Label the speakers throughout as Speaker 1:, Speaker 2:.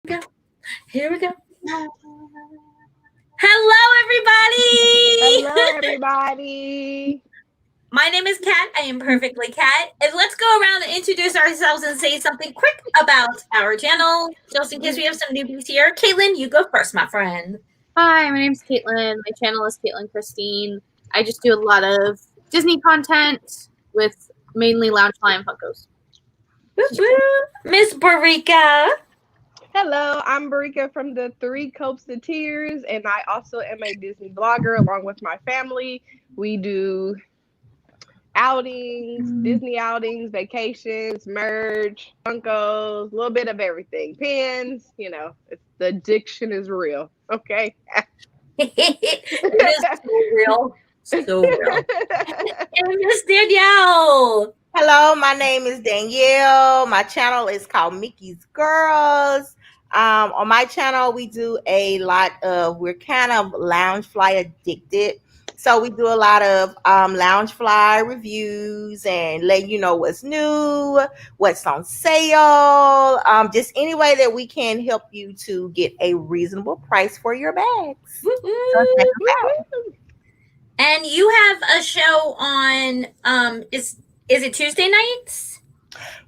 Speaker 1: Go. Here we go. Hello,
Speaker 2: Hello,
Speaker 1: everybody.
Speaker 2: everybody.
Speaker 1: My name is Kat. I am perfectly Kat. And let's go around and introduce ourselves and say something quick about our channel, just in case we have some newbies here. Caitlin, you go first, my friend.
Speaker 3: Hi, my name's Caitlin. My channel is Caitlin Christine. I just do a lot of Disney content with mainly Loungefly and Funkos.
Speaker 1: Miss Barika.
Speaker 2: Hello, I'm Barika from the Three Copes to Tears, and I also am a Disney blogger along with my family. We do outings, Disney outings, vacations, merch, Funkos, a little bit of everything. Pins, the addiction is real. Okay.
Speaker 1: It is so real. So real. And Miss Danielle.
Speaker 4: Hello, my name is Danielle. My channel is called Mickey's Girls. On my channel, we do we're kind of Loungefly addicted. So we do a lot of Loungefly reviews and let you know what's new, what's on sale, just any way that we can help you to get a reasonable price for your bags. So check us out.
Speaker 1: And you have a show on is it Tuesday nights?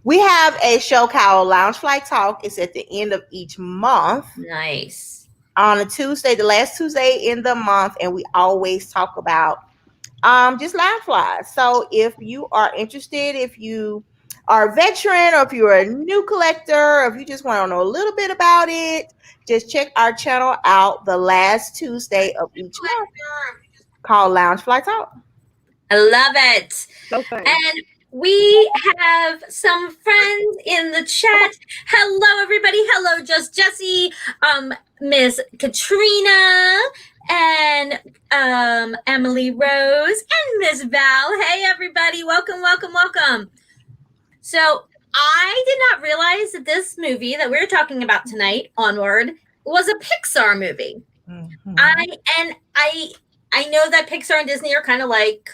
Speaker 4: We have a show called Loungefly Talk. It's at the end of each month.
Speaker 1: Nice.
Speaker 4: On a Tuesday, the last Tuesday in the month, and we always talk about just Loungefly. So if you are interested, if you are a veteran, or if you're a new collector, or if you just want to know a little bit about it, just check our channel out the last Tuesday of each month called Loungefly Talk.
Speaker 1: I love it.
Speaker 2: So fun.
Speaker 1: And we have some friends in the chat. Hello, everybody. Hello, Just Jessie, Miss Katrina, and Emily Rose, and Miss Val. Hey, everybody. Welcome, welcome, welcome. So I did not realize that this movie that we're talking about tonight, Onward, was a Pixar movie.
Speaker 4: Mm-hmm.
Speaker 1: I know that Pixar and Disney are kind of like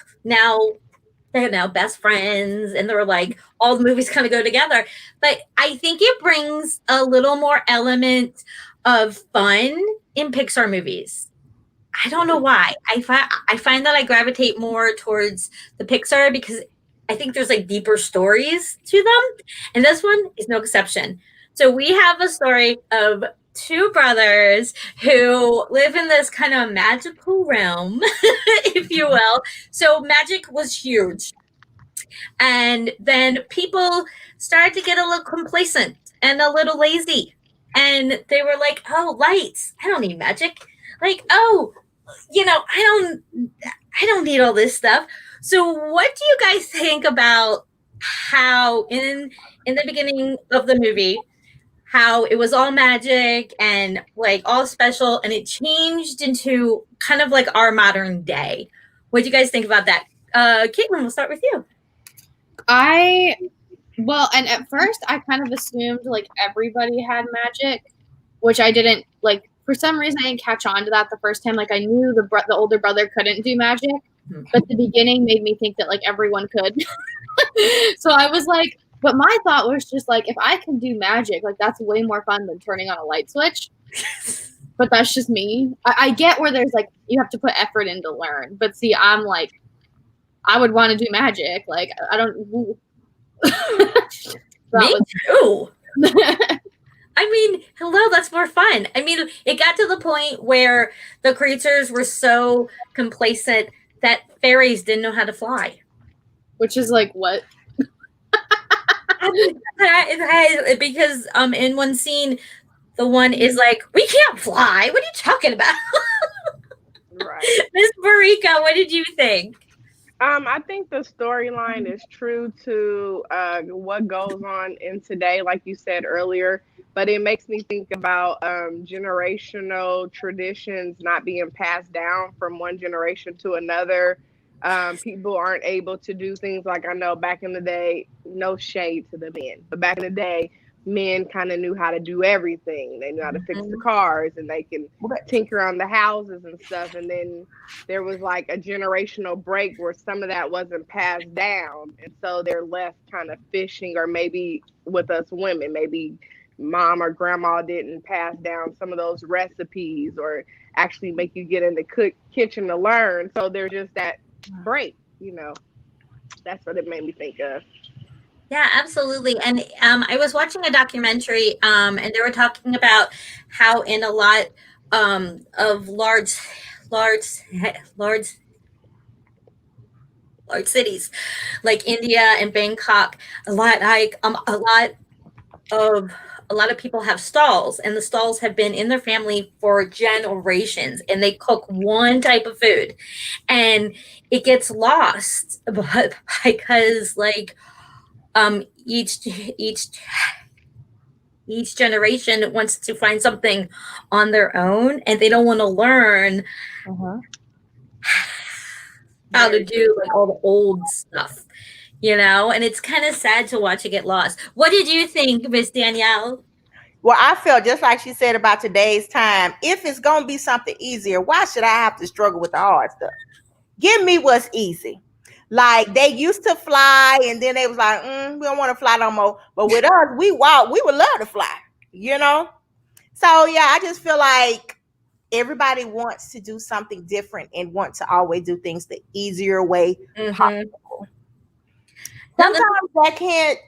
Speaker 1: they're now best friends, and they're like all the movies kind of go together. But I think it brings a little more element of fun in Pixar movies. I don't know why. I find that I gravitate more towards the Pixar because I think there's like deeper stories to them, and this one is no exception. So we have a story of two brothers who live in this kind of magical realm, if you will. So magic was huge. And then people started to get a little complacent and a little lazy. And they were like, oh, lights. I don't need magic. Like, oh, I don't need all this stuff. So what do you guys think about how in the beginning of the movie, how it was all magic and like all special, and it changed into kind of like our modern day? What do you guys think about that? Caitlin, we'll start with you.
Speaker 3: And at first I kind of assumed like everybody had magic, which I didn't like. For some reason, I didn't catch on to that the first time. Like I knew the older brother couldn't do magic, but the beginning made me think that like everyone could. So I was like, but my thought was just like, if I can do magic, like that's way more fun than turning on a light switch. But that's just me. I get where there's like you have to put effort in to learn, but see, I'm like, I would want to do magic. Like I don't.
Speaker 1: Me too. I mean, hello, that's more fun. I mean, it got to the point where the creatures were so complacent that fairies didn't know how to fly.
Speaker 3: Which is like what?
Speaker 1: I mean, because in one scene, the one is like, "We can't fly. What are you talking about?"
Speaker 2: Right.
Speaker 1: Miss Barika, what did you think?
Speaker 2: I think the storyline is true to what goes on in today, like you said earlier. But it makes me think about generational traditions not being passed down from one generation to another. People aren't able to do things like I know back in the day, no shade to the men, but back in the day, men kind of knew how to do everything. They knew how to fix the cars and they can tinker on the houses and stuff. And then there was like a generational break where some of that wasn't passed down. And so they're left kind of fishing, or maybe with us women, maybe mom or grandma didn't pass down some of those recipes or actually make you get in the kitchen to learn. So there's just that break, That's what it made me think of.
Speaker 1: Yeah, absolutely. And I was watching a documentary, and they were talking about how in a lot of large, large cities like India and Bangkok, a lot of a lot of people have stalls, and the stalls have been in their family for generations, and they cook one type of food, and it gets lost, but because like each generation wants to find something on their own, and they don't want to learn how to do like all the old stuff, and it's kind of sad to watch it get lost. What did you think, Miss Danielle?
Speaker 4: Well, I felt just like she said about today's time. If it's going to be something easier, why should I have to struggle with the hard stuff? Give me what's easy. Like they used to fly, and then they was like, we don't want to fly no more. But with us, we would love to fly, So yeah, I just feel like everybody wants to do something different and want to always do things the easier way possible. Sometimes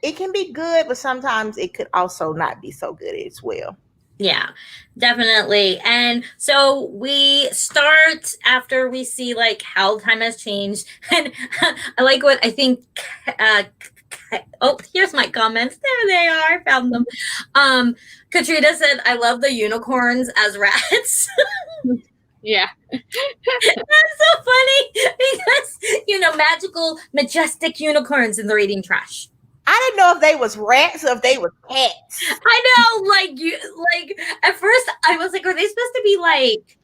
Speaker 4: it can be good, but sometimes it could also not be so good as well.
Speaker 1: Yeah, definitely. And so we start after we see like how time has changed. And I like what I think. Here's my comments. There they are. I found them. Katrina said, I love the unicorns as rats.
Speaker 3: Yeah.
Speaker 1: That's so funny because, magical, majestic unicorns and they're eating trash.
Speaker 4: I didn't know if they was rats or if they was cats.
Speaker 1: I know, at first I was like, are they supposed to be like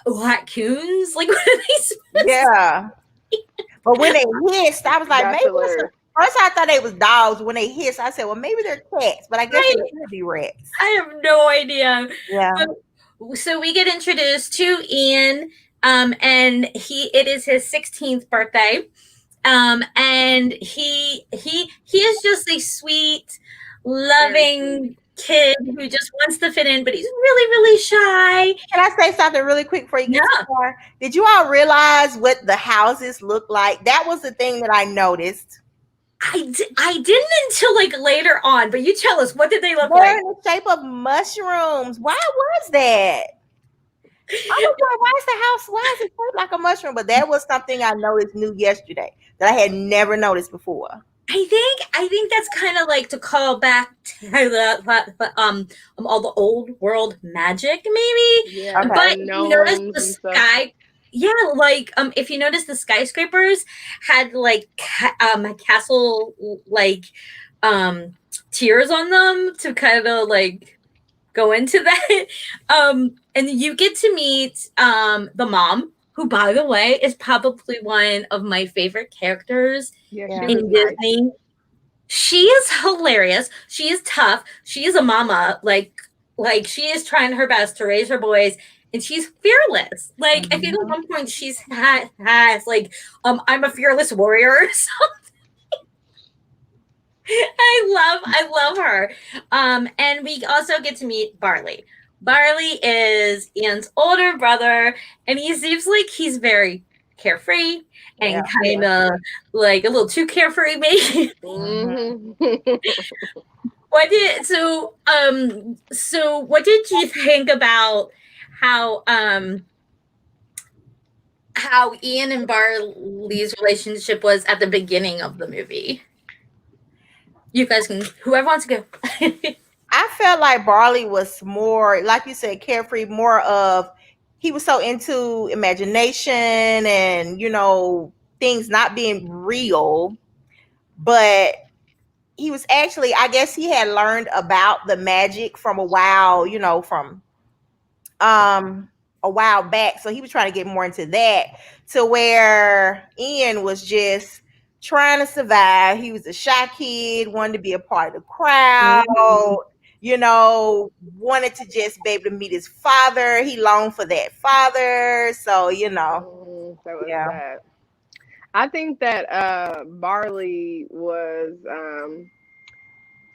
Speaker 1: raccoons? Like, what are they supposed to be?
Speaker 4: But when they hissed, I was like, maybe first I thought they was dogs. When they hissed, I said, well, maybe they're cats, but I guess they could be rats.
Speaker 1: I have no idea.
Speaker 4: Yeah.
Speaker 1: So we get introduced to Ian, and it is his 16th birthday. And he is just a sweet, loving kid who just wants to fit in, but he's really, really shy.
Speaker 4: Can I say something really quick before you get too far? Did you all realize what the houses look like? That was the thing that I noticed.
Speaker 1: I didn't until like later on, but you tell us, what did they look
Speaker 4: They're
Speaker 1: like?
Speaker 4: in the shape of mushrooms. Why was that? I was like, why is it shaped like a mushroom? But that was something I noticed new yesterday that I had never noticed before.
Speaker 1: I think that's kind of like to call back to all the old world magic, maybe.
Speaker 2: Yeah,
Speaker 1: but you notice the sky. Yeah, like if you notice the skyscrapers had like castle like tiers on them to kind of like go into that. And you get to meet the mom, who, by the way, is probably one of my favorite characters in Disney. Nice. She is hilarious. She is tough. She is a mama. Like she is trying her best to raise her boys, and she's fearless. Like I feel at one point she's has like I'm a fearless warrior or something. I love her. And we also get to meet Barley. Barley is Ian's older brother, and he seems like he's very carefree and kind of like a little too carefree, maybe. What did you think about how Ian and Barley's relationship was at the beginning of the movie? You guys can, whoever wants to go.
Speaker 4: I felt like Barley was more, like you said, carefree, more of, he was so into imagination and, things not being real. But he was actually, I guess he had learned about the magic from a while, from a while back. So he was trying to get more into that, to where Ian was just trying to survive. He was a shy kid, wanted to be a part of the crowd. Wanted to just be able to meet his father. He longed for that father. So,
Speaker 2: that was bad. I think that Barley was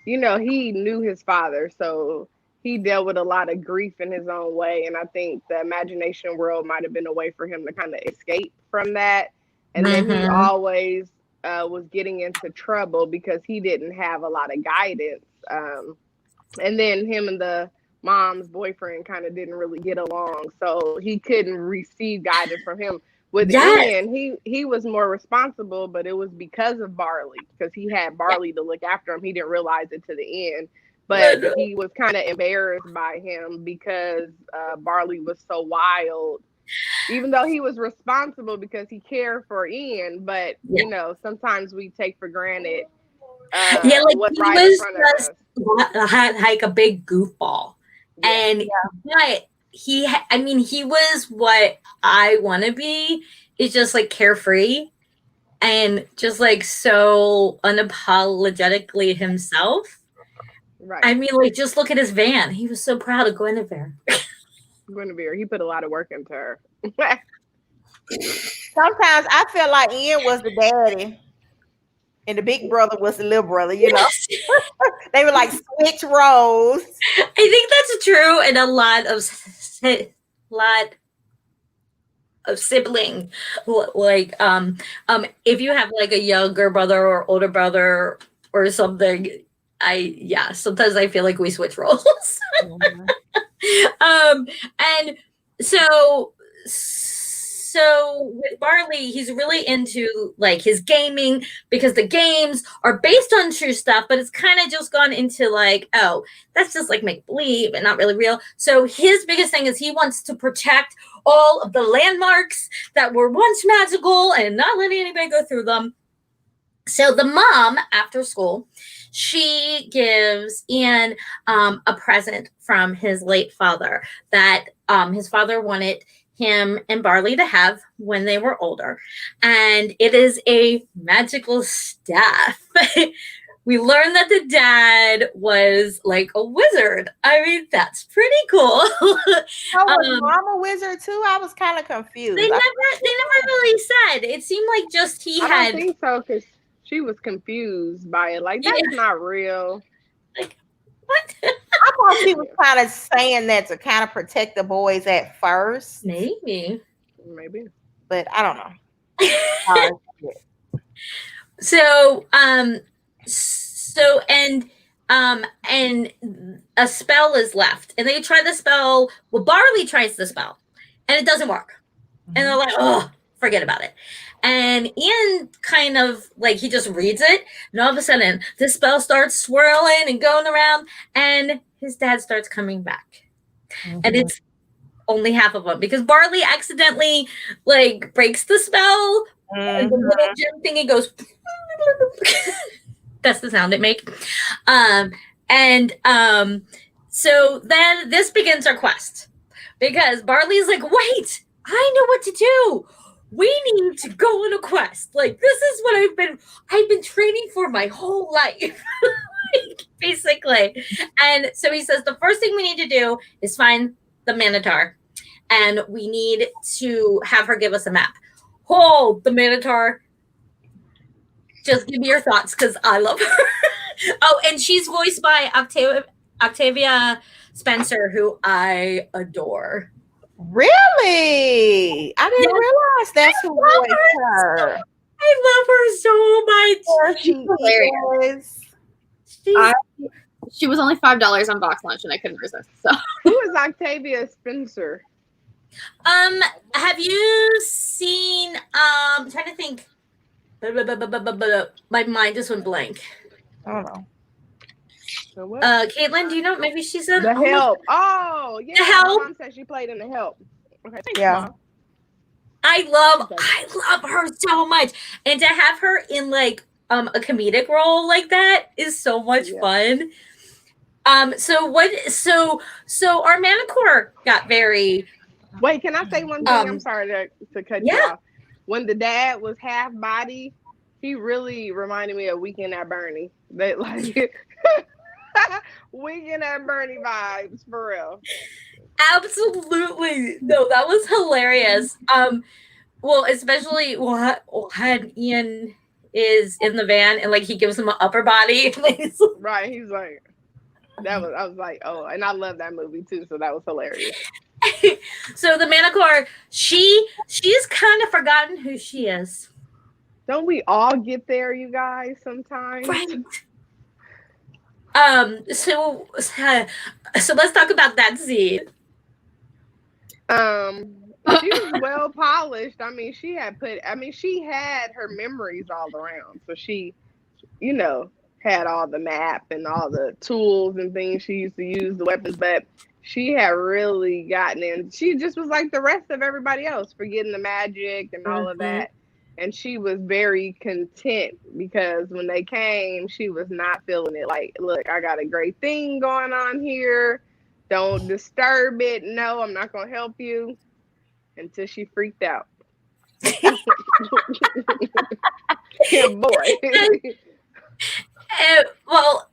Speaker 2: he knew his father, so he dealt with a lot of grief in his own way. And I think the imagination world might have been a way for him to kind of escape from that. And then he
Speaker 1: Mhm.
Speaker 2: always was getting into trouble because he didn't have a lot of guidance. And then him and the mom's boyfriend kind of didn't really get along, so he couldn't receive guidance from him. With
Speaker 1: Yes.
Speaker 2: Ian, he was more responsible, but it was because of Barley, because he had Barley to look after him. He didn't realize it to the end, but he was kind of embarrassed by him because Barley was so wild, even though he was responsible because he cared for Ian. But sometimes we take for granted
Speaker 1: Yeah, like
Speaker 2: what's
Speaker 1: he
Speaker 2: right in
Speaker 1: was
Speaker 2: front of us.
Speaker 1: just had like a big goofball, and but he was what I want to be. Is just like carefree and just like so unapologetically himself.
Speaker 2: Right.
Speaker 1: I mean, like just look at his van. He was so proud of Guinevere.
Speaker 2: Guinevere, he put a lot of work into her.
Speaker 4: Sometimes I feel like Ian was the daddy and the big brother was the little brother, you know. They were like switch roles.
Speaker 1: I think that's true in a lot of sibling, like if you have like a younger brother or older brother or something, sometimes I feel like we switch roles. And so with Barley, he's really into like his gaming because the games are based on true stuff, but it's kind of just gone into like, oh, that's just like make believe and not really real. So his biggest thing is he wants to protect all of the landmarks that were once magical and not letting anybody go through them. So the mom, after school, she gives Ian a present from his late father that his father wanted him and Barley to have when they were older. And it is a magical staff. We learned that the dad was like a wizard. I mean, that's pretty cool.
Speaker 4: Oh, was mom a wizard too? I was kind of confused.
Speaker 1: They never really said. It seemed like just
Speaker 2: I don't think so, because she was confused by it. Like, that's not real.
Speaker 1: Like, what?
Speaker 4: I thought she was kind of saying that to kind of protect the boys at first.
Speaker 2: Maybe.
Speaker 4: But I don't know.
Speaker 1: And a spell is left, and they try the spell. Well, Barley tries the spell, and it doesn't work. And they're like, oh, forget about it. And Ian kind of like he just reads it, and all of a sudden the spell starts swirling and going around, and his dad starts coming back. And it's only half of them because Barley accidentally like breaks the spell. And the little gem thingy goes. That's the sound it makes. So then this begins our quest because Barley's like, wait, I know what to do. We need to go on a quest. Like, this is what I've been training for my whole life. Basically. And so he says the first thing we need to do is find the Minotaur. And we need to have her give us a map. Hold the Minotaur. Just give me your thoughts because I love her. Oh, and she's voiced by Octavia Spencer, who I adore.
Speaker 4: Really? I didn't realize that's who voiced her.
Speaker 1: I love her so much.
Speaker 3: She's hilarious. She was only $5 on Box Lunch, and I couldn't resist. So,
Speaker 2: who is Octavia Spencer?
Speaker 1: Have you seen? I'm trying to think. My mind just went blank.
Speaker 4: I don't know.
Speaker 2: So what?
Speaker 1: Caitlin, do you know? Maybe she's in
Speaker 2: The Help. Oh, yeah.
Speaker 1: The Help.
Speaker 2: My mom said she played in The Help. Okay. Thanks,
Speaker 4: Yeah.
Speaker 2: Mom.
Speaker 1: I love her so much, and to have her in like a comedic role like that is so much fun. So our Manicore got very.
Speaker 2: Wait, can I say one thing? I'm sorry to cut you off. When the dad was half body, he really reminded me of Weekend at Bernie. That like Weekend at Bernie vibes for real.
Speaker 1: Absolutely. No, that was hilarious. Well, especially had Ian is in the van and like he gives him an upper body.
Speaker 2: Right. He's like, I was like, oh, and I love that movie too, so that was hilarious.
Speaker 1: So the Manticore, she's kind of forgotten who she is.
Speaker 2: Don't we all get there, you guys, sometimes?
Speaker 1: Right. So let's talk about that scene.
Speaker 2: She was well polished. I mean, she had her memories all around. So she, had all the map and all the tools and things she used to use, the weapons, but she had really gotten in. She just was like the rest of everybody else, forgetting the magic and all of that. And she was very content because when they came, she was not feeling it. Like, look, I got a great thing going on here. Don't disturb it. No, I'm not going to help you. Until she freaked out. Yeah, boy.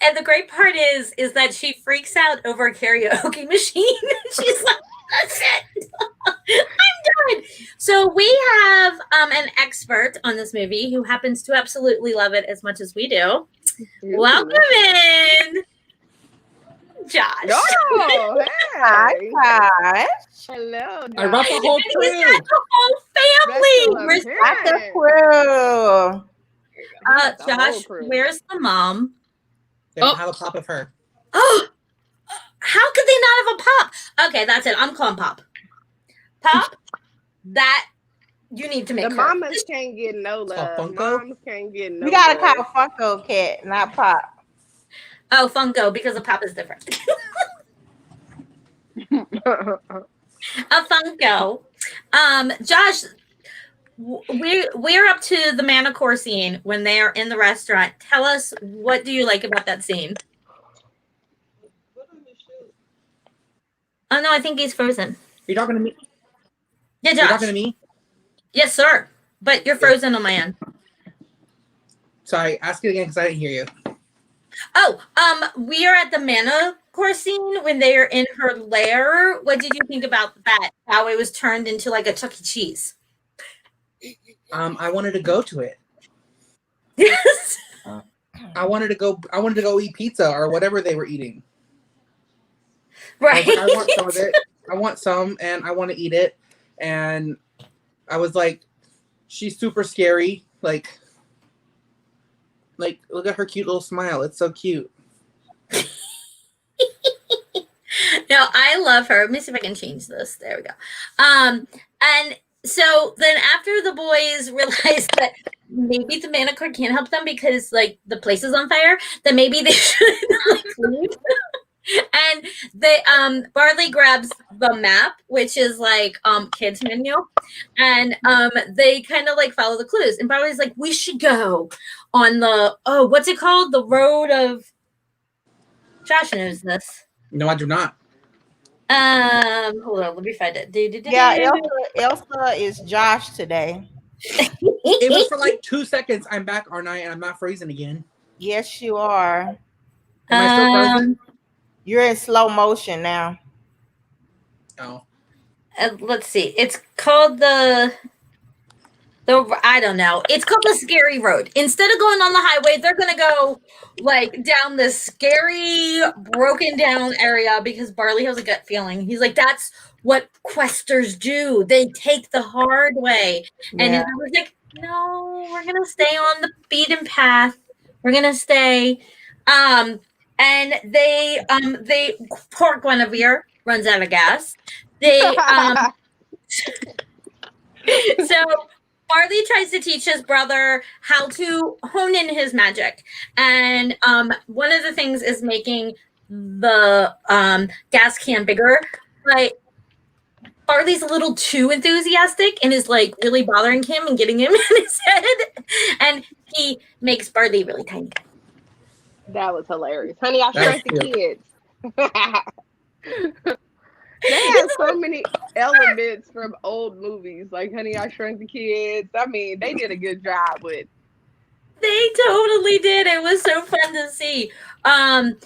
Speaker 1: And the great part is that she freaks out over a karaoke machine. She's like, that's it. I'm done. So we have an expert on this movie who happens to absolutely love it as much as we do. Welcome in, Josh.
Speaker 2: Oh, hey.
Speaker 4: Hi, Josh.
Speaker 2: Hello.
Speaker 5: I brought the whole crew.
Speaker 1: He's got the whole family. Where's
Speaker 4: Got the crew.
Speaker 1: Josh, where's the mom?
Speaker 5: They don't have a pop of her.
Speaker 1: Oh, how could they not have a pop? Okay, that's it. I'm calling Pop. Pop, that you need to make
Speaker 2: the
Speaker 1: her.
Speaker 2: mamas can't get no love.
Speaker 5: Funko?
Speaker 2: Moms can't get no
Speaker 4: We gotta
Speaker 2: love.
Speaker 4: call Funko Cat, not Pop.
Speaker 1: Oh, Funko, because the Pop is different. A Funko. Josh, we're up to the Manticore scene when they are in the restaurant. Tell us, what do you like about that scene? Oh no, I think he's frozen.
Speaker 5: Are you talking to me?
Speaker 1: Yeah,
Speaker 5: Are
Speaker 1: Josh.
Speaker 5: you talking to me?
Speaker 1: Yes, sir. But you're frozen on my end.
Speaker 5: Sorry, ask it again because I didn't hear you.
Speaker 1: Oh, we are at the Manticore scene when they are in her lair. What did you think about that? How it was turned into like a Chuck E. Cheese?
Speaker 5: I wanted to go to it.
Speaker 1: Yes.
Speaker 5: I wanted to go eat pizza or whatever they were eating.
Speaker 1: Right.
Speaker 5: I want some of it. I want some, and I want to eat it. And I was like, she's super scary. Like, look at her cute little smile. It's so cute.
Speaker 1: No, I love her. Let me see if I can change this. There we go. And so then after the boys realize that maybe the Manticore can't help them because like the place is on fire, then maybe they should like leave. And they Barley grabs the map, which is like kids menu, and they kind of like follow the clues. And Barley's like, we should go on the what's it called? The road of Josh knows this.
Speaker 5: No, I do not.
Speaker 1: Hold on, let me find it.
Speaker 4: Yeah, Elsa is Josh today.
Speaker 5: It was for like 2 seconds. I'm back, aren't I? And I'm not freezing again.
Speaker 4: Yes, you are.
Speaker 5: Am I still frozen?
Speaker 4: You're in slow motion now.
Speaker 5: Oh.
Speaker 1: Let's see. It's called the I don't know. It's called the Scary Road. Instead of going on the highway, they're gonna go like down this scary, broken down area because Barley has a gut feeling. He's like, that's what questers do. They take the hard way. And his brother's like, no, we're gonna stay on the beaten path. We're gonna stay. And they poor Guinevere runs out of gas. They so Barley tries to teach his brother how to hone in his magic. And one of the things is making the gas can bigger. But Barley's a little too enthusiastic and is like really bothering him and getting him in his head. And he makes Barley really tiny.
Speaker 2: That was hilarious. Honey, I Shrunk the Kids. They have so many elements from old movies, like Honey, I Shrunk the Kids. I mean, they did a good job with.
Speaker 1: They totally did. It was so fun to see. And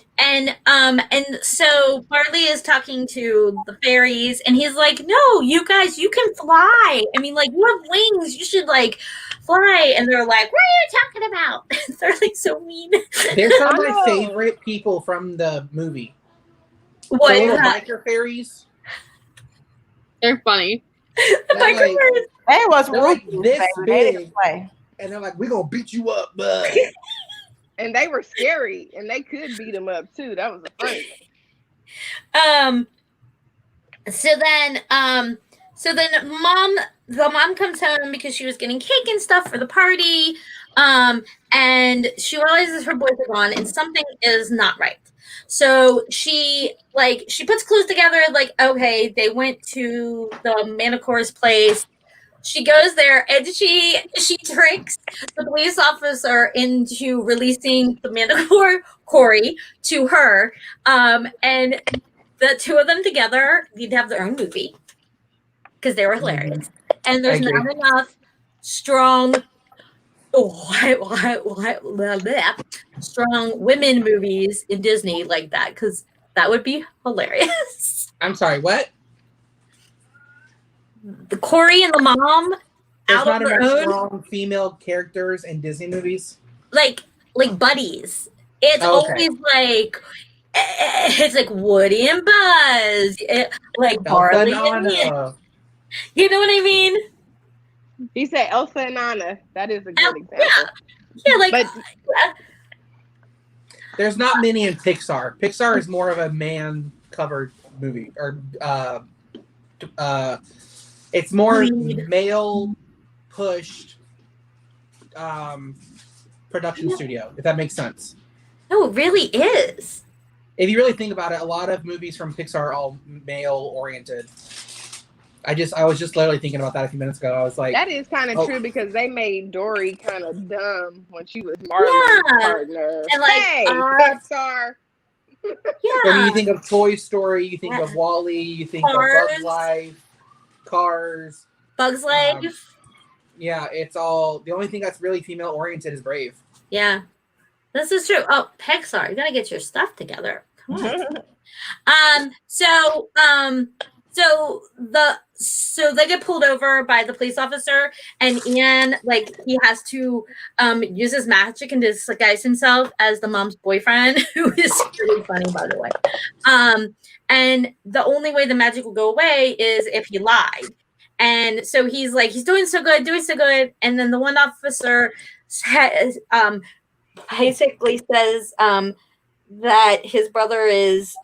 Speaker 1: so Barley is talking to the fairies, and he's like, "No, you guys, you can fly. I mean, like you have wings. You should like fly, and they're like, "What are you talking about?" They're like so mean.
Speaker 5: They're some of
Speaker 2: I
Speaker 5: my
Speaker 2: know.
Speaker 5: favorite people from the movie.
Speaker 1: What?
Speaker 5: The little biker fairies.
Speaker 3: They're funny.
Speaker 1: The
Speaker 5: They're
Speaker 1: biker
Speaker 5: like,
Speaker 1: fairies.
Speaker 4: They was
Speaker 5: they're like
Speaker 4: ruthless,
Speaker 5: this
Speaker 4: baby. They didn't
Speaker 5: big,
Speaker 4: play.
Speaker 5: and they're like, "We're gonna beat you up, bud."
Speaker 2: And they were scary, and they could beat him up too. That was the funny thing.
Speaker 1: So then the mom comes home because she was getting cake and stuff for the party. And she realizes her boys are gone and something is not right. So she puts clues together, like, okay, they went to the Manicore's place. She goes there and she tricks the police officer into releasing the Manicore Corey to her. And the two of them together need to have their own movie because they were hilarious. And there's not enough strong strong women movies in Disney like that, because that would be hilarious.
Speaker 5: I'm sorry, what?
Speaker 1: The Corey and the mom
Speaker 5: There's
Speaker 1: out
Speaker 5: not
Speaker 1: on their
Speaker 5: enough
Speaker 1: own,
Speaker 5: strong female characters in Disney movies.
Speaker 1: like buddies. It's always like it's like Woody and Buzz, like Barley and
Speaker 5: Elsa.
Speaker 1: you know what I mean?
Speaker 2: He said Elsa and Anna. That is a good example.
Speaker 1: Yeah, like
Speaker 2: But
Speaker 5: There's not many in Pixar. Pixar is more of a man-covered movie, or it's more male-pushed production studio, if that makes sense.
Speaker 1: no, it really is.
Speaker 5: If you really think about it, a lot of movies from Pixar are all male-oriented. I was just literally thinking about that a few minutes ago. I was like,
Speaker 2: that is kind of true because they made Dory kind of dumb when she was Marlon's partner.
Speaker 1: And like,
Speaker 2: hey, Pixar.
Speaker 1: Yeah.
Speaker 5: when you think of Toy Story, you think of WALL-E, you think
Speaker 1: Cars.
Speaker 5: of Bug's Life, Cars.
Speaker 1: Bugs Life.
Speaker 5: Yeah, it's all. The only thing that's really female-oriented is Brave.
Speaker 1: Yeah. This is true. Oh, Pixar, you gotta get your stuff together. Come on. So they get pulled over by the police officer, and Ian, like, he has to use his magic and disguise himself as the mom's boyfriend, who is pretty funny, by the way. And the only way the magic will go away is if he lied. And so he's doing so good, and then the one officer says, basically says that his brother is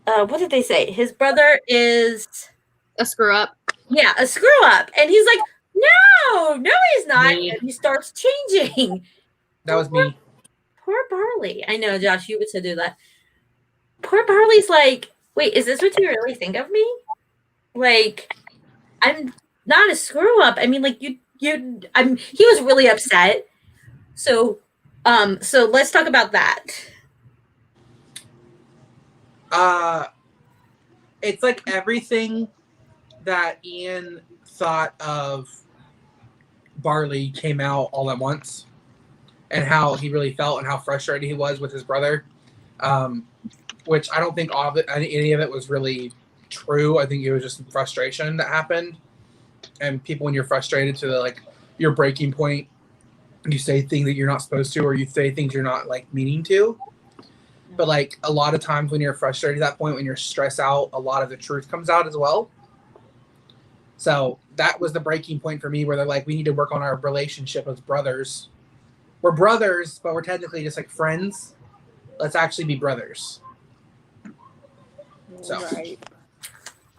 Speaker 1: what did they say? His brother is
Speaker 3: A screw up.
Speaker 1: Yeah, a screw up. And he's like, no, he's not.
Speaker 5: Me.
Speaker 1: And he starts changing.
Speaker 5: That was me.
Speaker 1: Poor Barley. I know, Josh, you would to do that. Poor Barley's like, wait, is this what you really think of me? Like, I'm not a screw up. I mean, like, he was really upset. So let's talk about that.
Speaker 5: It's like everything that Ian thought of Barley came out all at once, and how he really felt and how frustrated he was with his brother, which I don't think any of it was really true. I think it was just frustration that happened, and people, when you're frustrated to your breaking point, you say things that you're not supposed to, or you say things you're not meaning to. But a lot of times when you're frustrated at that point, when you're stressed out, a lot of the truth comes out as well. So that was the breaking point for me, where they're like, we need to work on our relationship as brothers. We're brothers, but we're technically just friends. Let's actually be brothers. So
Speaker 2: Right.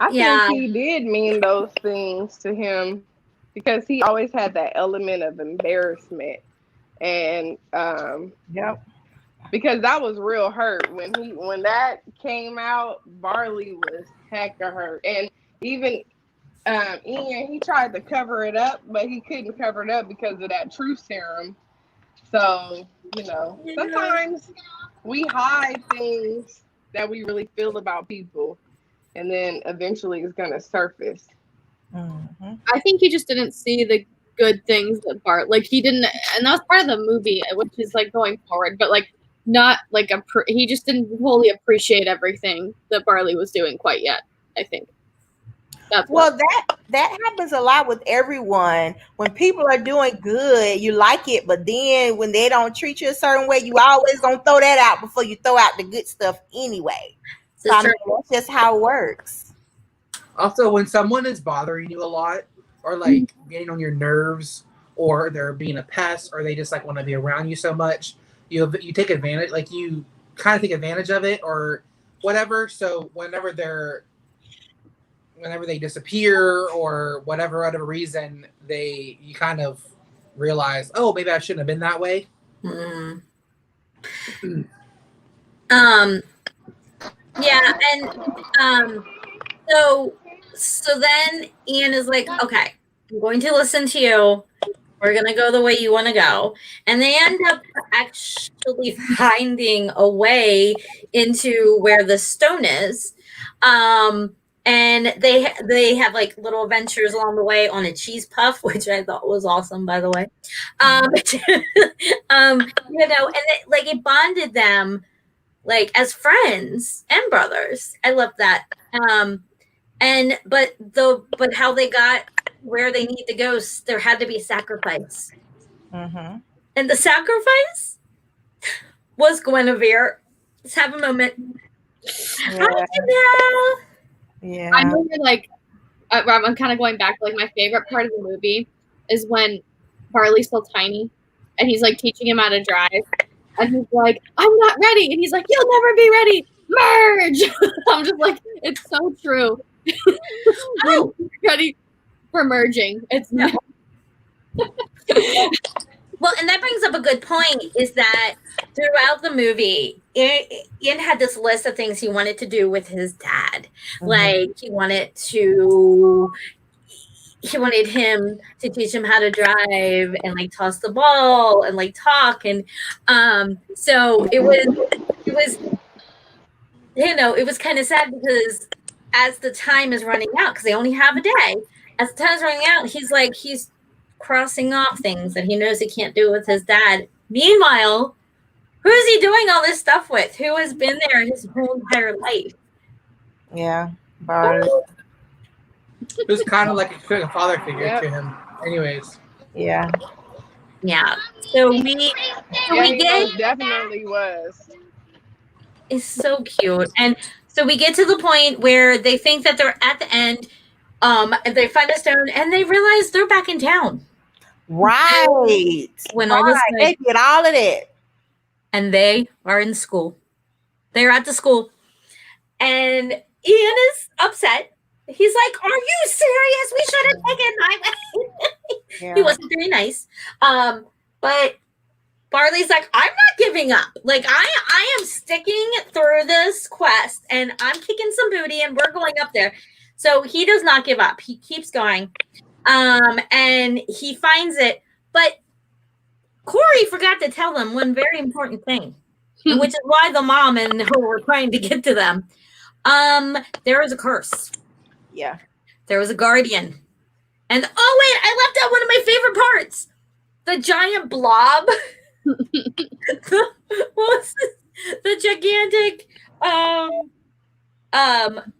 Speaker 2: I think he did mean those things to him because he always had that element of embarrassment. And because that was real hurt when that came out. Barley was hecka hurt, and even Ian, he tried to cover it up, but he couldn't cover it up because of that truth serum. So sometimes we hide things that we really feel about people, and then eventually it's gonna surface.
Speaker 4: Mm-hmm.
Speaker 3: I think he just didn't see the good things that he didn't, and that was part of the movie, which is going forward, but not he just didn't fully appreciate everything that Barley was doing quite yet. I think That's
Speaker 4: Well, that happens a lot with everyone. When people are doing good, you like it, but then when they don't treat you a certain way, you always gonna throw that out before you throw out the good stuff anyway. So I mean, that's just how it works.
Speaker 5: Also, when someone is bothering you a lot, or like getting on your nerves, or they're being a pest, or they just like want to be around you so much, you take advantage, like you kind of take advantage of it, or whatever. So whenever they disappear, or whatever reason, you kind of realize, oh, maybe I shouldn't have been that way.
Speaker 1: Mm. Yeah, and so then Ian is like, okay, I'm going to listen to you. We're going to go the way you want to go. And they end up actually finding a way into where the stone is. And they have like little adventures along the way on a cheese puff, which I thought was awesome, by the way. And it bonded them like as friends and brothers. I love that. But how they got where they need to go, there had to be a sacrifice.
Speaker 4: Mm-hmm.
Speaker 1: And the sacrifice was Guinevere. Let's have a moment.
Speaker 4: Yeah.
Speaker 1: How did you know?
Speaker 4: Yeah.
Speaker 3: I know you're like, I'm kind of going back to like my favorite part of the movie is when Barley's still tiny and he's like teaching him how to drive. And he's like, I'm not ready. And he's like, you'll never be ready. Merge. I'm just like, it's so true. I'm ready for merging. It's not.
Speaker 1: Well, and that brings up a good point, is that throughout the movie, Ian had this list of things he wanted to do with his dad. Mm-hmm. Like he wanted him to teach him how to drive and like toss the ball and like talk. And so it was kind of sad because as the time is running out, because they only have a day, as the time is running out, he's crossing off things that he knows he can't do with his dad. Meanwhile, who is he doing all this stuff with? Who has been there his whole entire life?
Speaker 4: Yeah, Barley.
Speaker 5: It was kind of like a father figure to him. Anyways.
Speaker 4: Yeah.
Speaker 1: Yeah. So we
Speaker 2: definitely was.
Speaker 1: It's so cute. And so we get to the point where they think that they're at the end. And they find the stone and they realize they're back in town.
Speaker 4: Right.
Speaker 1: When all this
Speaker 4: they get all of that.
Speaker 1: And they are in school. They're at the school. And Ian is upset. He's like, are you serious? We should have taken my way. He wasn't very nice. But Barley's like, I'm not giving up. Like, I am sticking through this quest and I'm kicking some booty and we're going up there. So he does not give up. He keeps going. And he finds it. But Corey forgot to tell them one very important thing, which is why the mom and her were trying to get to them. There was a curse.
Speaker 4: Yeah.
Speaker 1: There was a guardian. And oh wait, I left out one of my favorite parts. The giant blob. The gigantic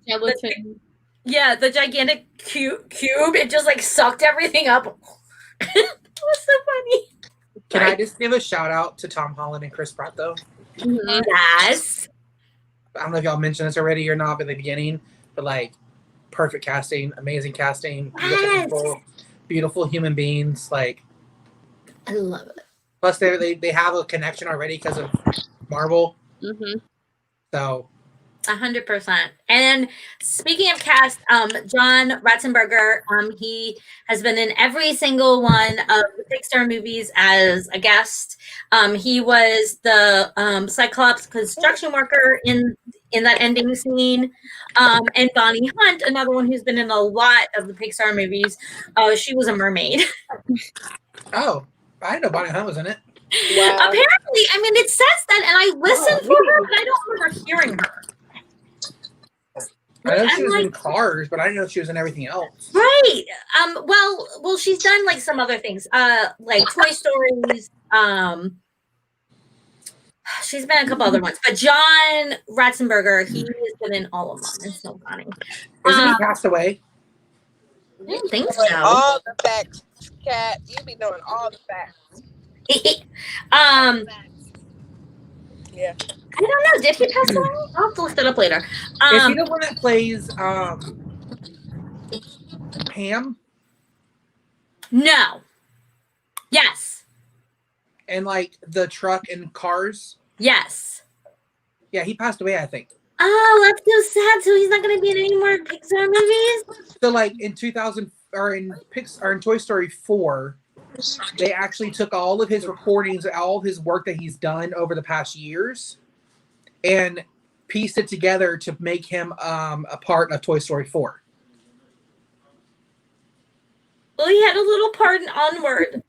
Speaker 3: gelatin.
Speaker 1: The gigantic cube. It just like sucked everything up. It was so funny.
Speaker 5: Can I just give a shout out to Tom Holland and Chris Pratt though?
Speaker 1: Mm-hmm. Yes.
Speaker 5: I don't know if y'all mentioned this already or not at the beginning, but like perfect casting, amazing casting, beautiful human beings. Like
Speaker 1: I love it.
Speaker 5: Plus they have a connection already because of Marvel.
Speaker 3: Mm-hmm.
Speaker 5: So
Speaker 1: 100%. And speaking of cast, John Ratzenberger, he has been in every single one of the Pixar movies as a guest. He was the Cyclops construction worker in that ending scene. And Bonnie Hunt, another one who's been in a lot of the Pixar movies. She was a mermaid.
Speaker 5: Oh, I didn't know Bonnie Hunt was in it.
Speaker 2: Wow.
Speaker 1: Apparently, I mean, it says that, and I listened for her, but I don't remember hearing her.
Speaker 5: I know she was in Cars, but I didn't know she was in everything else.
Speaker 1: Right. Well, she's done like some other things, like Toy Stories. She's been in a couple other ones, but John Ratzenberger, he has been in all of them. It's so funny.
Speaker 5: Isn't he Cast Away?
Speaker 1: I don't think
Speaker 2: Knowing
Speaker 1: so.
Speaker 2: all the facts, Cat. You be knowing all the facts. Yeah.
Speaker 1: I don't know. Did he pass away? I'll have to look that up later.
Speaker 5: Is he the one that plays Pam?
Speaker 1: No. Yes.
Speaker 5: And like the truck and cars?
Speaker 1: Yes.
Speaker 5: Yeah, he passed away, I think.
Speaker 1: Oh, that's so sad. So he's not going to be in any more Pixar movies?
Speaker 5: So like in 2000 or in Toy Story 4, they actually took all of his recordings, all of his work that he's done over the past years, and pieced it together to make him a part of Toy Story 4.
Speaker 1: Well, he had a little part in Onward.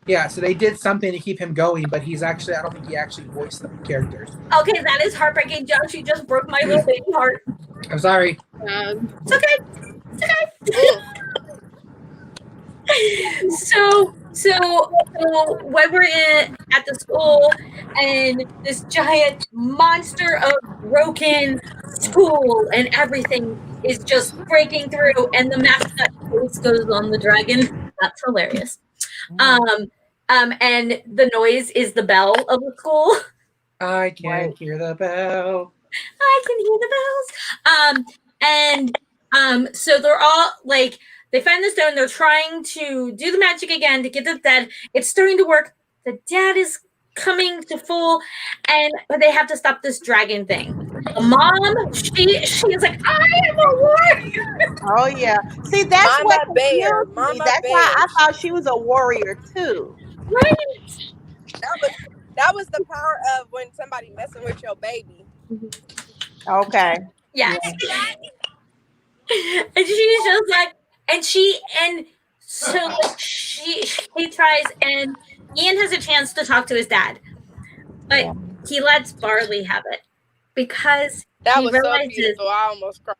Speaker 5: Yeah, so they did something to keep him going, but he's actually, I don't think he actually voiced the characters.
Speaker 1: Okay, that is heartbreaking, Josh. You just broke my little baby heart.
Speaker 5: I'm sorry.
Speaker 1: It's okay. It's okay. So when we're at the school and this giant monster of broken school and everything is just breaking through and the mascot face goes on the dragon. That's hilarious. And the noise is the bell of the school.
Speaker 5: I can hear the bell.
Speaker 1: I can hear the bells. So they're all like, they find the stone. They're trying to do the magic again to get the dad. It's starting to work. The dad is coming to full, but they have to stop this dragon thing. The mom, she is like, I am a warrior.
Speaker 4: Oh yeah. See, that's
Speaker 2: Mama
Speaker 4: what
Speaker 2: bear.
Speaker 4: confused me.
Speaker 2: Mama
Speaker 4: That's
Speaker 2: bear.
Speaker 4: why I thought she was a warrior too.
Speaker 1: Right.
Speaker 2: That was the power of when somebody messing with your baby.
Speaker 4: Okay.
Speaker 1: Yes. And she's just like, so he tries, and Ian has a chance to talk to his dad, but he lets Barley have it because
Speaker 2: That
Speaker 1: he
Speaker 2: was so
Speaker 1: realizes
Speaker 2: beautiful. I almost cried.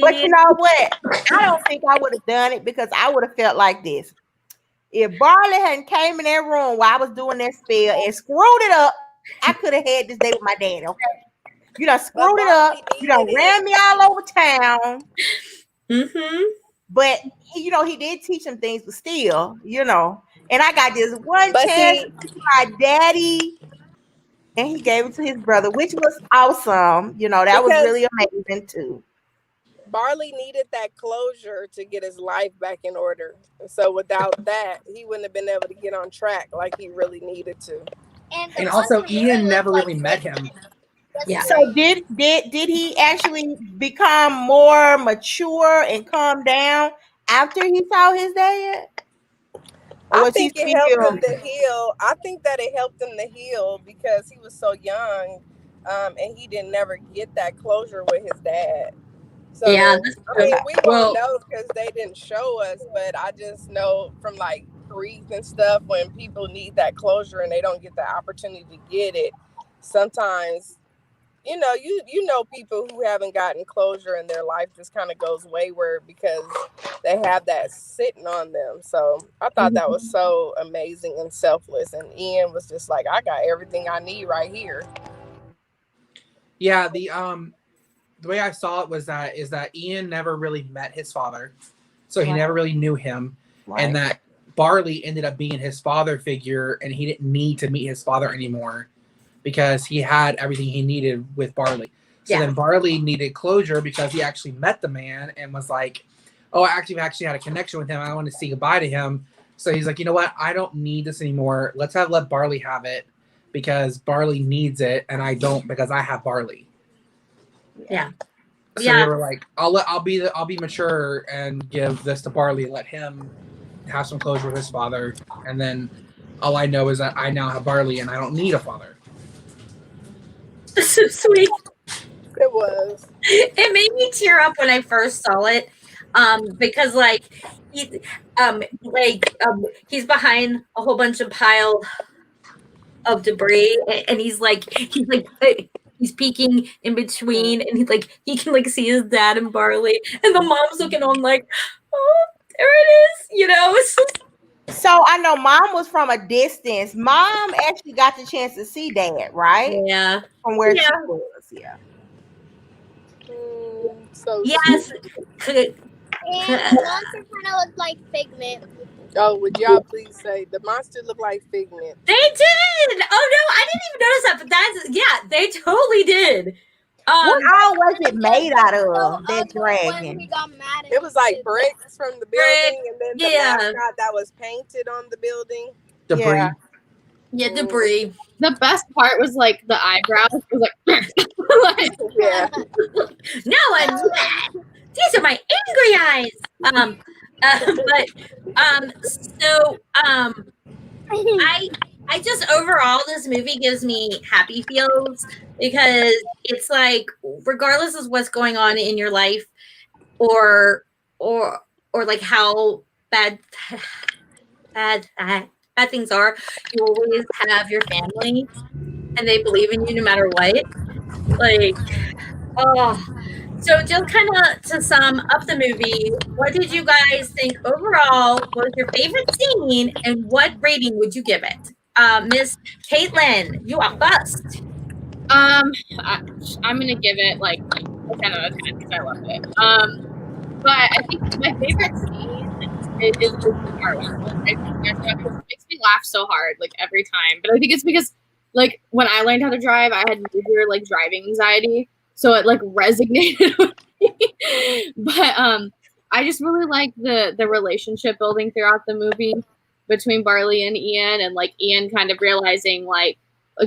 Speaker 4: But you know what? I don't think I would have done it because I would have felt like this. If Barley hadn't came in that room while I was doing that spell and screwed it up, I could have had this day with my daddy. Okay, you done screwed it up. You done ran me all over town.
Speaker 1: Mm-hmm.
Speaker 4: But he did teach him things, but still, And I got this one chance to see my daddy, and he gave it to his brother, which was awesome. That was really amazing too.
Speaker 2: Barley needed that closure to get his life back in order. So without that, he wouldn't have been able to get on track like he really needed to.
Speaker 5: And also, Ian never really met him.
Speaker 1: Yeah.
Speaker 4: So did he actually become more mature and calm down after he saw his dad?
Speaker 2: I think it helped him to heal. I think that it helped him to heal because he was so young, and he didn't never get that closure with his dad. So,
Speaker 1: yeah,
Speaker 2: we won't know because they didn't show us, but I just know from like grief and stuff, when people need that closure and they don't get the opportunity to get it, sometimes, you know people who haven't gotten closure and their life just kind of goes wayward because they have that sitting on them. So I thought that was so amazing and selfless. And Ian was just like, I got everything I need right here.
Speaker 5: Yeah, the way I saw it is that Ian never really met his father, so he never really knew him, and that Barley ended up being his father figure, and he didn't need to meet his father anymore because he had everything he needed with Barley. So then Barley needed closure because he actually met the man and was like, oh, I actually had a connection with him. I want to say goodbye to him. So he's like, you know what? I don't need this anymore. Let's let Barley have it because Barley needs it, and I don't because I have Barley.
Speaker 1: Yeah.
Speaker 5: So they were like, I'll be mature and give this to Barley and let him have some closure with his father, and then all I know is that I now have Barley and I don't need a father.
Speaker 1: So sweet.
Speaker 2: It was.
Speaker 1: It made me tear up when I first saw it, because he's behind a whole bunch of pile of debris, and he's peeking in between, and he can see his dad and Barley, and the mom's looking on like, oh, there it is,
Speaker 4: So I know Mom was from a distance. Mom actually got the chance to see Dad, right?
Speaker 1: Yeah.
Speaker 4: From where she was,
Speaker 2: So
Speaker 1: yes,
Speaker 6: And the monster kind of looked like Figment.
Speaker 2: Oh, would y'all please say the monster looked like Figment?
Speaker 1: They did. Oh no, I didn't even notice that. But they totally did.
Speaker 4: What all was it made out
Speaker 6: So
Speaker 4: of? That
Speaker 6: ugly when
Speaker 4: dragon.
Speaker 6: we got mad at
Speaker 2: It was like bricks from the building, and then the
Speaker 1: yeah.
Speaker 2: mascot that was painted on the building.
Speaker 5: Debris.
Speaker 1: Yeah, debris.
Speaker 3: The best part was like the eyebrows. It was like,
Speaker 2: Yeah.
Speaker 1: No, I'm mad. These are my angry eyes. I just overall this movie gives me happy feels because it's like regardless of what's going on in your life or like how bad things are, you always have your family and they believe in you no matter what. Like, oh. So just kind of to sum up the movie, what did you guys think overall was your favorite scene and what rating would you give it? Miss Caitlin, you are first.
Speaker 3: I'm gonna give it like a 10 out of 10 because I love it. But I think my favorite scene is the part one. I think it makes me laugh so hard like every time. But I think it's because like when I learned how to drive, I had major like driving anxiety, so it like resonated with me. But I just really like the relationship building throughout the movie between Barley and Ian, and like Ian kind of realizing like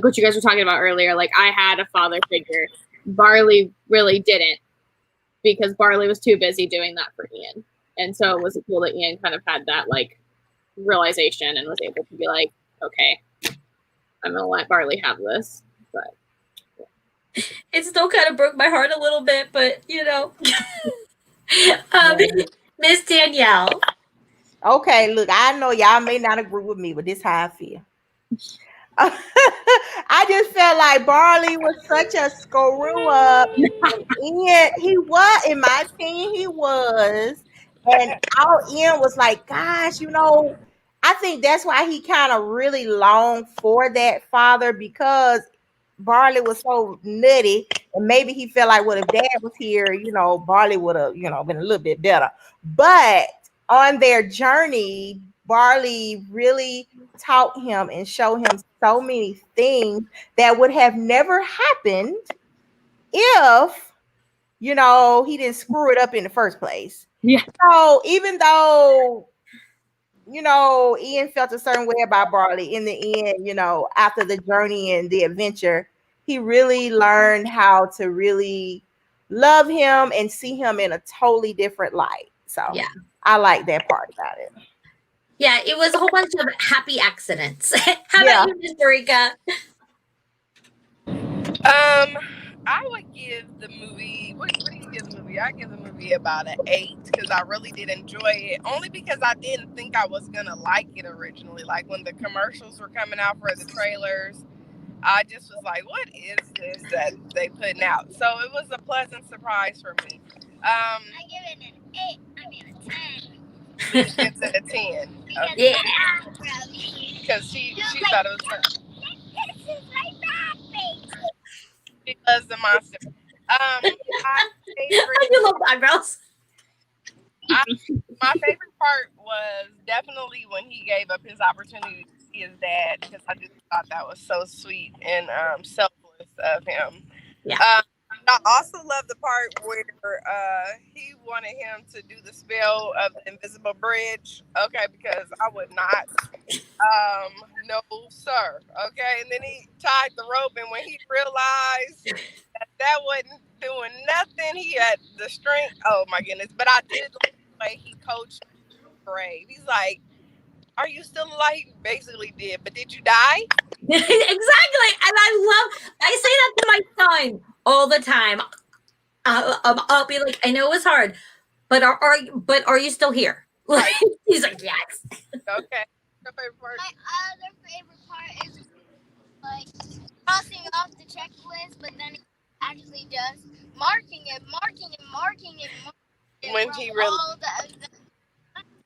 Speaker 3: what you guys were talking about earlier, like I had a father figure. Barley really didn't, because Barley was too busy doing that for Ian. And so it was cool that Ian kind of had that like realization and was able to be like, okay, I'm gonna let Barley have this. But
Speaker 1: it still kind of broke my heart a little bit, but you know. Miss Danielle.
Speaker 4: Okay, look, I know y'all may not agree with me, but this is how I feel. I just felt like Barley was such a screw up. And he was, in my opinion, he was. And our Ian was like, gosh, I think that's why he kind of really longed for that father, because Barley was so nutty, and maybe he felt like, well, if Dad was here, Barley would have, been a little bit better. But on their journey, Barley really taught him and showed him so many things that would have never happened if, he didn't screw it up in the first place.
Speaker 3: Yeah.
Speaker 4: So even though, Ian felt a certain way about Barley, in the end, after the journey and the adventure, he really learned how to really love him and see him in a totally different light. So yeah, I like that part about it.
Speaker 1: Yeah, it was a whole bunch of happy accidents. How about you, Miss Marika?
Speaker 2: I would give the movie. What do you give the movie? I give the movie about an 8 because I really did enjoy it. Only because I didn't think I was gonna like it originally. Like when the commercials were coming out for the trailers, I just was like, "What is this that they putting out?" So it was a pleasant surprise for me.
Speaker 6: I give it an 8. I mean a 10.
Speaker 2: Gives it a 10.
Speaker 1: Yeah.
Speaker 2: Because she thought it was fun.
Speaker 6: This is my bad face.
Speaker 2: She loves the monster. My favorite.
Speaker 1: You love eyebrows.
Speaker 2: My favorite part was definitely when he gave up his opportunity to see his dad, because I just thought that was so sweet and selfless of him.
Speaker 1: Yeah.
Speaker 2: I also love the part where he wanted him to do the spell of the invisible bridge. Okay, because I would not. No, sir. Okay, and then he tied the rope, and when he realized that wasn't doing nothing, he had the strength. Oh my goodness! But I did like the way he coached Brave. He's like, "Are you still alive?" He basically did, but did you die?
Speaker 1: Exactly, and I say that to my son all the time. I'll be like, I know it's hard, but are you still here? Like, he's like, yes.
Speaker 2: Okay. Your favorite part?
Speaker 6: My other favorite part is like crossing off the checklist, but then he actually just marking it.
Speaker 2: When he really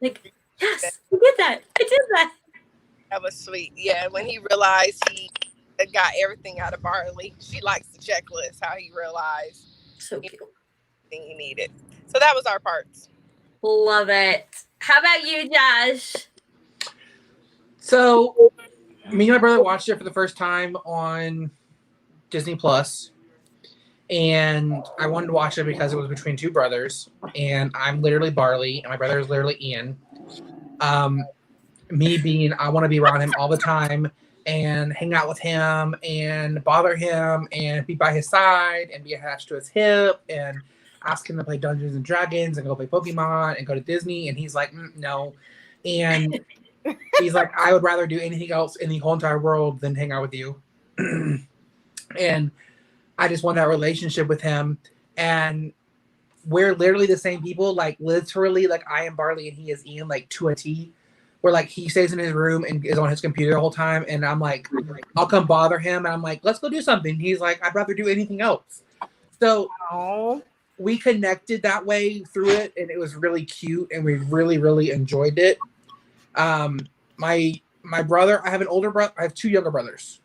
Speaker 1: Like, yes, I did that. I did that.
Speaker 2: That was sweet. Yeah, when he realized he got everything out of Barley. She likes the checklist, how he realized
Speaker 1: So cute.
Speaker 2: everything he needed. So that was our parts.
Speaker 1: Love it. How about you, Josh?
Speaker 5: So, me and my brother watched it for the first time on Disney Plus, and I wanted to watch it because it was between two brothers, and I'm literally Barley, and my brother is literally Ian. Me being, I want to be around him all the time and hang out with him and bother him and be by his side and be attached to his hip and ask him to play Dungeons and Dragons and go play Pokemon and go to Disney. And he's like, no. And he's like, I would rather do anything else in the whole entire world than hang out with you. And I just want that relationship with him. And we're literally the same people, like literally, like I am Barley and he is Ian, like to a T. Where like he stays in his room and is on his computer the whole time, and I'm like, I'll come bother him, and I'm like, let's go do something. He's like, I'd rather do anything else. So we connected that way through it, and it was really cute, and we really, really enjoyed it. My brother, I have an older brother. I have two younger brothers.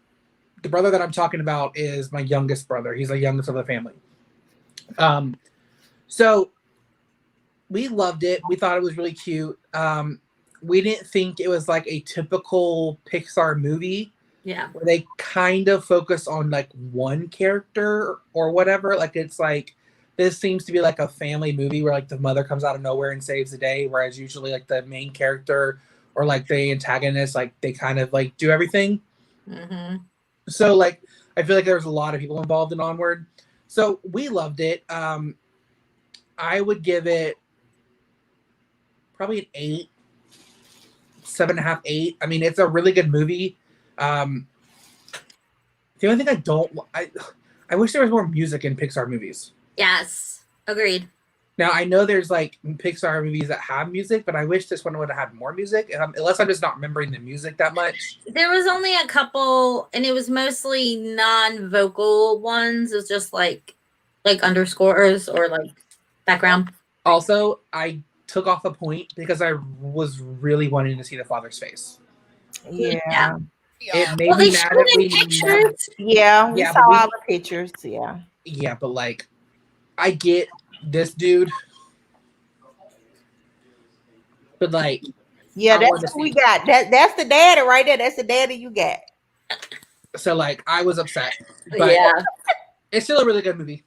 Speaker 5: The brother that I'm talking about is my youngest brother. He's the youngest of the family. So we loved it. We thought it was really cute. We didn't think it was like a typical Pixar movie.
Speaker 1: Yeah.
Speaker 5: Where they kind of focus on like one character or whatever. Like it's like, this seems to be like a family movie where like the mother comes out of nowhere and saves the day. Whereas usually like the main character or like the antagonist, like they kind of like do everything.
Speaker 1: Mm-hmm.
Speaker 5: So like, I feel like there was a lot of people involved in Onward. So we loved it. I would give it probably an 8. 7.5, 8. I mean, it's a really good movie. The only thing I wish there was more music in Pixar movies.
Speaker 1: Yes, agreed.
Speaker 5: Now I know there's like Pixar movies that have music, but I wish this one would have had more music. Unless I'm just not remembering the music that much.
Speaker 1: There was only a couple, and it was mostly non-vocal ones. It was just like underscores or like background.
Speaker 5: Also, I took off a point because I was really wanting to see the father's face.
Speaker 4: Yeah.
Speaker 5: It made
Speaker 1: Well,
Speaker 5: me
Speaker 1: they
Speaker 5: mad
Speaker 1: showed
Speaker 5: that we
Speaker 1: in pictures.
Speaker 4: Yeah, we
Speaker 5: Yeah,
Speaker 4: saw
Speaker 5: but we-
Speaker 4: all the pictures. Yeah.
Speaker 5: Yeah, but like, I get this dude, but like,
Speaker 4: Yeah,
Speaker 5: I wanted
Speaker 4: that's
Speaker 5: to
Speaker 4: what we
Speaker 5: see.
Speaker 4: got. That's the daddy right there. That's the daddy you got.
Speaker 5: So like, I was upset, but
Speaker 1: Yeah.
Speaker 5: it's still a really good movie.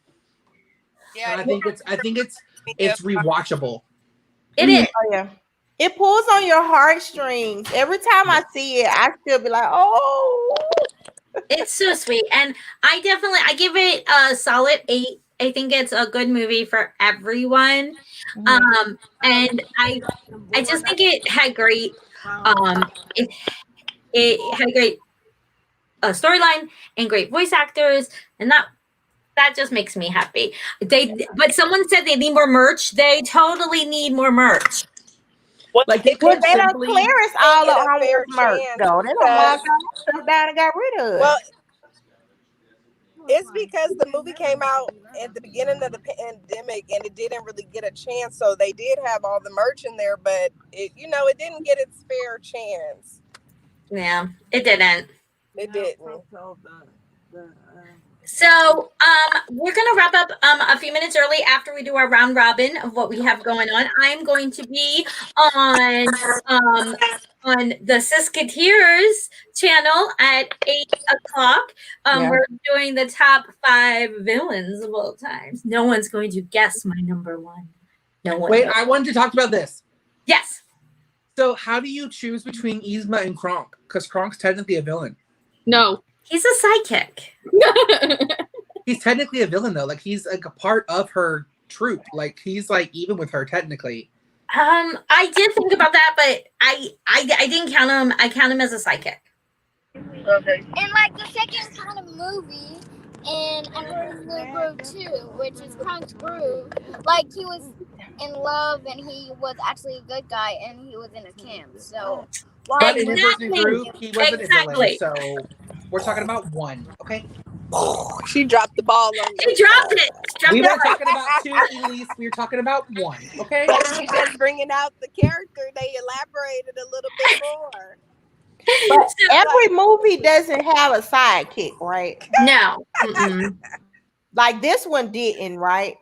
Speaker 7: Yeah,
Speaker 5: And I think it's rewatchable.
Speaker 1: It is.
Speaker 4: Oh yeah. It pulls on your heartstrings. Every time I see it, I still be like, oh.
Speaker 1: It's so sweet. And I give it a solid 8. I think it's a good movie for everyone. And I just think it had great it had great storyline and great voice actors, and that just makes me happy. But someone said they need more merch. They totally need more merch.
Speaker 5: Like they
Speaker 4: Well,
Speaker 5: could
Speaker 4: they don't
Speaker 5: simply,
Speaker 4: clearance all
Speaker 7: get
Speaker 4: the
Speaker 7: a fair
Speaker 4: Onward merch
Speaker 7: chance
Speaker 4: though. They don't
Speaker 7: because-
Speaker 4: lock all the stuff down and got rid of it.
Speaker 7: well, it's because the movie came out at the beginning of the pandemic and it didn't really get a chance. So they did have all the merch in there, but it didn't get its fair chance.
Speaker 1: Yeah, it didn't.
Speaker 7: It didn't.
Speaker 1: So we're gonna wrap up a few minutes early after we do our round robin of what we have going on. I'm going to be on the Siskateers channel at 8:00.
Speaker 4: Yeah.
Speaker 1: We're doing the top 5 villains of all times. No one's going to guess my number 1. No one.
Speaker 5: wait,
Speaker 1: knows.
Speaker 5: I wanted to talk about this.
Speaker 1: Yes.
Speaker 5: So how do you choose between Yzma and Kronk? Because Kronk's technically a villain.
Speaker 3: No.
Speaker 1: He's a sidekick.
Speaker 5: He's technically a villain though. Like he's like a part of her troop. Like he's like even with her technically.
Speaker 1: I did think about that, but I didn't count him. I count him as a sidekick.
Speaker 7: Okay.
Speaker 6: And like the second kind of movie in Emperor's New Groove 2, which is Kronk's Groove, like he was in love and he was actually a good guy and he was in a camp. So
Speaker 5: But in his
Speaker 1: Exactly.
Speaker 5: personal group, he wasn't
Speaker 1: Exactly.
Speaker 5: a villain. So we're talking about 1, okay?
Speaker 7: She dropped the ball on
Speaker 1: He dropped it.
Speaker 5: We
Speaker 1: Dropped
Speaker 5: weren't
Speaker 1: it.
Speaker 5: talking about 2, Elise. We were talking about 1, okay?
Speaker 7: But she just bringing out the character. They elaborated a little bit more.
Speaker 4: But every movie doesn't have a sidekick, right?
Speaker 1: No. Mm-mm.
Speaker 4: Like this one didn't, right?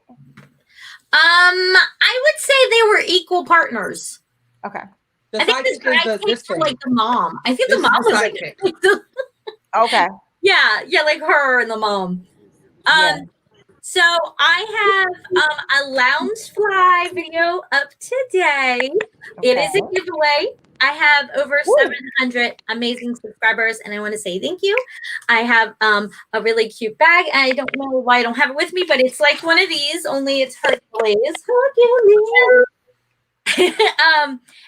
Speaker 1: I would say they were equal partners.
Speaker 4: Okay.
Speaker 5: The
Speaker 1: I think this
Speaker 5: sidekick
Speaker 1: guy
Speaker 5: is this
Speaker 1: takes for
Speaker 5: thing.
Speaker 1: like the mom. I think
Speaker 5: This
Speaker 1: the mom
Speaker 5: is the
Speaker 1: was like
Speaker 5: sidekick.
Speaker 4: Okay.
Speaker 1: yeah, like her and the mom.
Speaker 4: Yeah.
Speaker 1: So I have a Loungefly video up today. It is a
Speaker 4: Okay.
Speaker 1: giveaway. I have over
Speaker 4: Woo.
Speaker 1: 700 amazing subscribers, and I want to say thank you. I have a really cute bag. I don't know why I don't have it with me, but it's like one of these, only it's Hercules.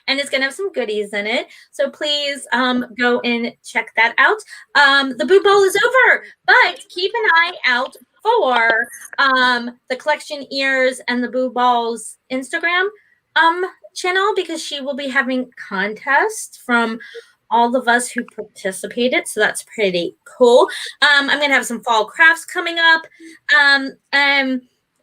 Speaker 1: And it's gonna have some goodies in it. So please go and check that out. The Boo Bowl is over, but keep an eye out for the Collection Ears and the Boo Ball's Instagram channel, because she will be having contests from all of us who participated. So that's pretty cool. I'm gonna have some fall crafts coming up.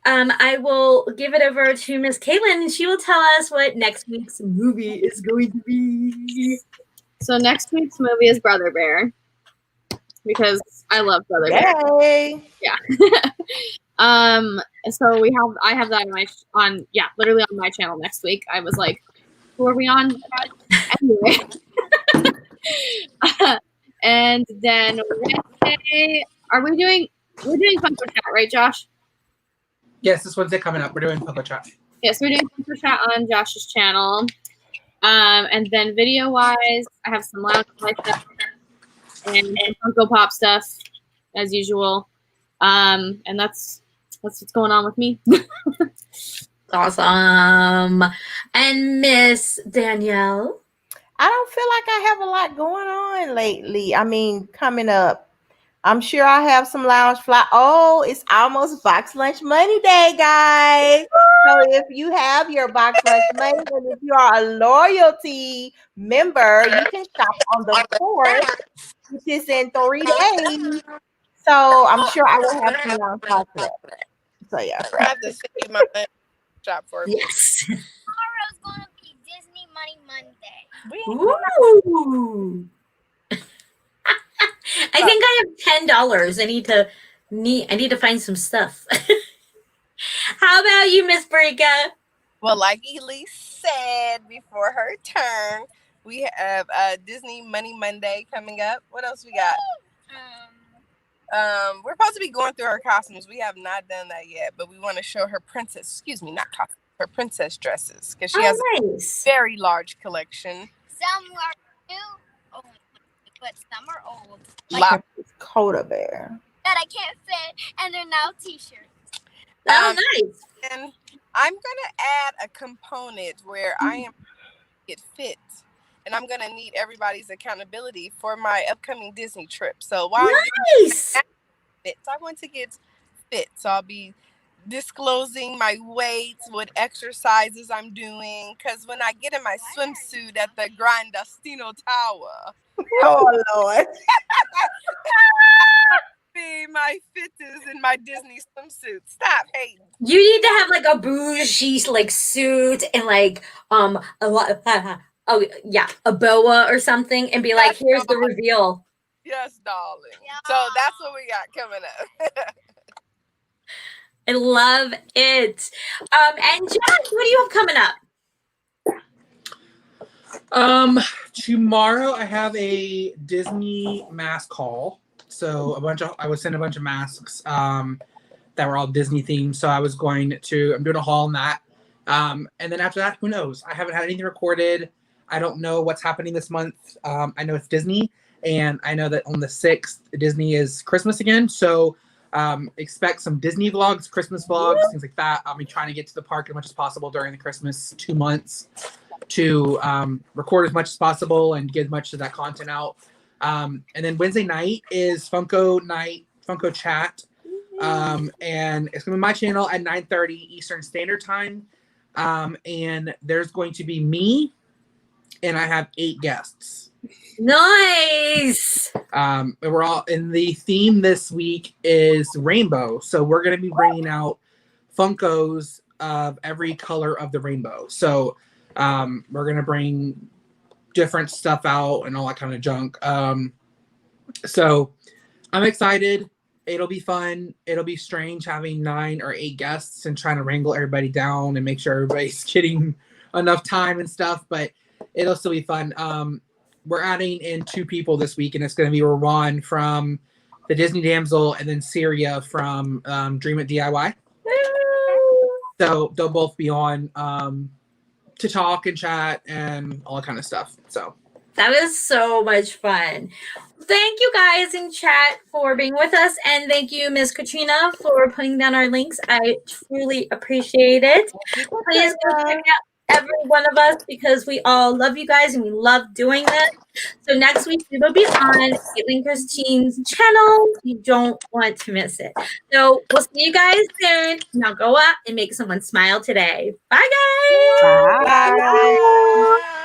Speaker 1: I will give it over to Miss Caitlin, and she will tell us what next week's movie is going to be.
Speaker 3: So next week's movie is Brother Bear, because I love Brother Bear.
Speaker 4: Yay.
Speaker 3: Yeah. So I have that literally on my channel next week. I was like, who are we on? Anyway. And then Wednesday, we're doing Funko Chat, right, Josh?
Speaker 5: Yes, this Wednesday coming up. We're doing Funko Chat.
Speaker 3: Yes, we're doing Funko Chat on Josh's channel. And then video-wise, I have some loud stuff and Funko Pop stuff, as usual. And that's what's going on with me.
Speaker 1: Awesome. And Miss Danielle?
Speaker 4: I don't feel like I have a lot going on lately. I mean, coming up, I'm sure I have some lounge fly. Oh, it's almost Box Lunch Money Day, guys. So if you have your Box Lunch Money, and if you are a loyalty member, you can shop on the 4th, which is in 3 days. So I'm sure I will have some lounge fly for that. So yeah.
Speaker 7: I have to save my money shop for me.
Speaker 1: Yes.
Speaker 6: Tomorrow's gonna be Disney Money Monday.
Speaker 1: Ooh. I think I have $10. I need to find some stuff. How about you, Miss Brika?
Speaker 7: Well, like Elise said before her turn, we have Disney Money Monday coming up. What else we got? We're supposed to be going through her costumes. We have not done that yet, but we want to show her her princess dresses, because she has
Speaker 1: nice.
Speaker 7: a very large collection.
Speaker 6: Some are new, but some are old.
Speaker 4: Like Coda Bear.
Speaker 6: That I can't fit, and they're now t-shirts.
Speaker 1: Oh, nice.
Speaker 7: And I'm gonna add a component where I am get fit, and I'm gonna need everybody's accountability for my upcoming Disney trip. So while
Speaker 1: Nice.
Speaker 7: I want to get fit, so I'll be disclosing my weights, what exercises I'm doing, because when I get in my swimsuit at the Grand Destino Tower,
Speaker 4: Oh Lord.
Speaker 7: be my fittest in my Disney swimsuit. Stop hating.
Speaker 1: You need to have like a bougie like suit and like a lot a boa or something, and be like, here's the reveal.
Speaker 7: Yes, darling.
Speaker 6: Yeah.
Speaker 7: So that's what we got coming up.
Speaker 1: I love it. And Josh, what do you have coming up?
Speaker 5: Tomorrow I have a Disney mask haul. So I would send a bunch of masks that were all Disney themed. So I'm doing a haul on that. And then after that, who knows? I haven't had anything recorded. I don't know what's happening this month. I know it's Disney, and I know that on the 6th, Disney is Christmas again. So expect some Disney vlogs, Christmas vlogs, things like that. I'll be trying to get to the park as much as possible during the Christmas 2 months to record as much as possible and get as much of that content out. And then Wednesday night is Funko night, Funko chat. And it's going to be my channel at 9:30 Eastern Standard Time. And there's going to be me, and I have 8 guests.
Speaker 1: Nice.
Speaker 5: We're all in the theme this week is rainbow. So we're going to be bringing out Funkos of every color of the rainbow. So we're going to bring different stuff out and all that kind of junk. So I'm excited. It'll be fun. It'll be strange having 9 or 8 guests and trying to wrangle everybody down and make sure everybody's getting enough time and stuff, but it'll still be fun. We're adding in 2 people this week, and it's going to be Rowan from the Disney Damsel and then Syria from Dream It DIY. So they'll both be on to talk and chat and all that kind of stuff. So
Speaker 1: that is so much fun. Thank you guys in chat for being with us, and thank you, Miss Katrina, for putting down our links. I truly appreciate it. Please go check out every one of us because we all love you guys and we love doing this. So next week we will be on Caitlin Christine's channel. You don't want to miss it. So we'll see you guys soon. Now go out and make someone smile today. Bye, guys.
Speaker 4: Bye.